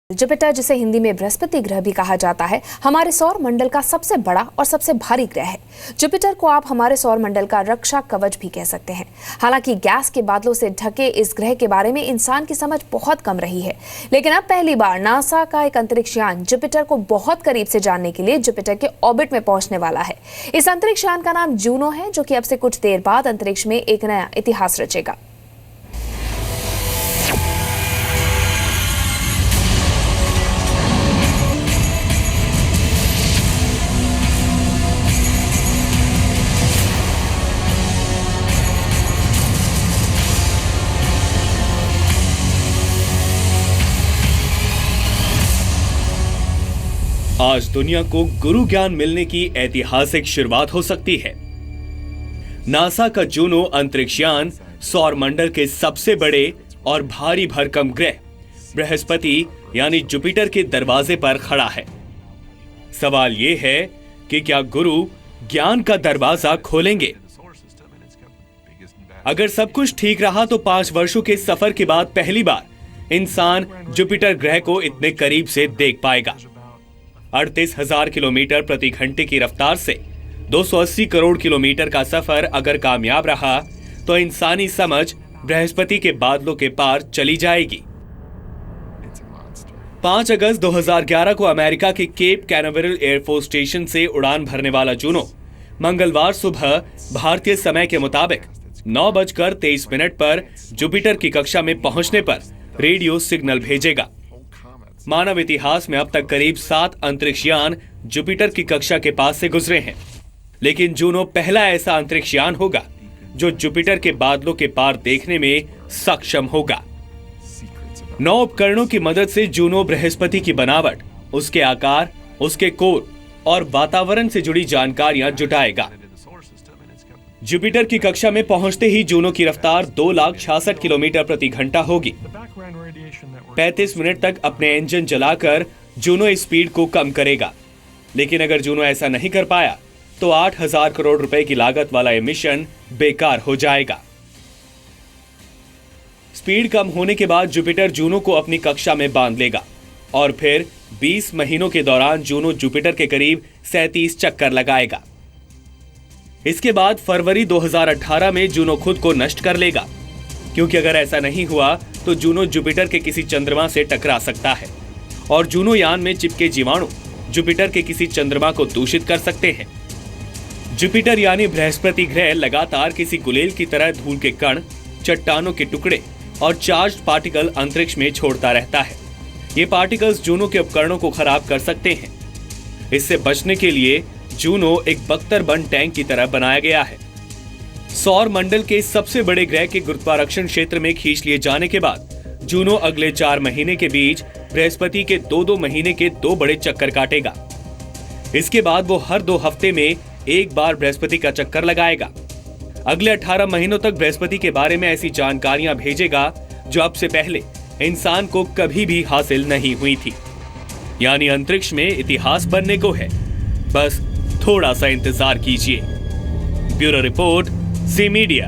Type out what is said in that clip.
Jupiter, जिसे हिंदी में बृहस्पति ग्रह भी कहा जाता है, हमारे सौर मंडल का सबसे बड़ा और सबसे भारी ग्रह है। जुपिटर को आप हमारे सौर मंडल का रक्षा कवच भी कह सकते हैं। हालांकि गैस के बादलों से ढके इस ग्रह के बारे में इंसान की समझ बहुत कम रही है, लेकिन अब पहली बार नासा का एक अंतरिक्ष यान जुपिटर को बहुत करीब से जानने के लिए जुपिटर के ऑर्बिट में पहुंचने वाला है। इस अंतरिक्ष यान का नाम जूनो है, जो कि अब से कुछ देर बाद अंतरिक्ष में एक नया इतिहास रचेगा। आज दुनिया को गुरु ज्ञान मिलने की ऐतिहासिक शुरुआत हो सकती है। नासा का जूनो अंतरिक्ष यान सौर मंडल के सबसे बड़े और भारी भरकम ग्रह बृहस्पति यानी जुपिटर के दरवाजे पर खड़ा है। सवाल यह है कि क्या गुरु ज्ञान का दरवाजा खोलेंगे? अगर सब कुछ ठीक रहा तो 5 वर्षों के सफर के बाद पहली बार इंसान जुपिटर ग्रह को इतने करीब से देख पाएगा। 38,000 किलोमीटर प्रति घंटे की रफ्तार से 280 करोड़ किलोमीटर का सफर अगर कामयाब रहा तो इंसानी समझ बृहस्पति के बादलों के पार चली जाएगी। 5 अगस्त 2011 को अमेरिका के केप कैनावेरल एयरफोर्स स्टेशन से उड़ान भरने वाला जूनो मंगलवार सुबह भारतीय समय के मुताबिक 9:23 पर जुपिटर की कक्षा में पहुंचने पर रेडियो सिग्नल भेजेगा। मानव इतिहास में अब तक करीब 7 अंतरिक्ष यान जुपिटर की कक्षा के पास से गुजरे हैं, लेकिन जूनो पहला ऐसा अंतरिक्ष यान होगा जो जुपिटर के बादलों के पार देखने में सक्षम होगा। 9 उपकरणों की मदद से जूनो बृहस्पति की बनावट, उसके आकार, उसके कोर और वातावरण से जुड़ी जानकारियां जुटाएगा। जुपिटर की कक्षा में पहुंचते ही जूनो की रफ्तार 2,66,000 किलोमीटर प्रति घंटा होगी। 35 मिनट तक अपने इंजन जलाकर जूनो स्पीड को कम करेगा, लेकिन अगर जूनो ऐसा नहीं कर पाया तो 8,000 करोड़ रुपए की लागत वाला यह मिशन बेकार हो जाएगा। स्पीड कम होने के बाद जुपिटर जूनो को अपनी कक्षा में बांध लेगा और फिर 20 महीनों के दौरान जूनो जुपिटर के करीब 37 चक्कर लगाएगा। इसके बाद फरवरी 2018 में जूनो खुद को नष्ट कर लेगा, क्योंकि अगर ऐसा नहीं हुआ तो जूनो जुपिटर के किसी चंद्रमा से टकरा सकता है और जूनो यान में चिपके जीवाणु जुपिटर के किसी चंद्रमा को दूषित कर सकते हैं। जुपिटर यानी बृहस्पति ग्रह लगातार किसी गुलेल की तरह धूल के कण, चट्टानों के टुकड़े और चार्ज्ड पार्टिकल अंतरिक्ष में छोड़ता रहता है। ये पार्टिकल्स जूनो के उपकरणों को खराब कर सकते हैं। इससे बचने के लिए जूनो एक बख्तरबंद टैंक की तरह बनाया गया है। सौर मंडल के सबसे बड़े ग्रह के गुरुत्वाकर्षण क्षेत्र में खींच लिए जाने के बाद जूनो अगले 4 महीने के बीच बृहस्पति के 2-2 महीने के 2 बड़े चक्कर काटेगा। इसके बाद वो हर 2 हफ्ते में एक बार बृहस्पति का चक्कर लगाएगा। अगले 18 महीनों तक बृहस्पति के बारे में ऐसी जानकारियां भेजेगा जो अब से पहले इंसान को कभी भी हासिल नहीं हुई थी। यानी अंतरिक्ष में इतिहास बनने को है, बस थोड़ा सा इंतजार कीजिए। Bureau report, C media.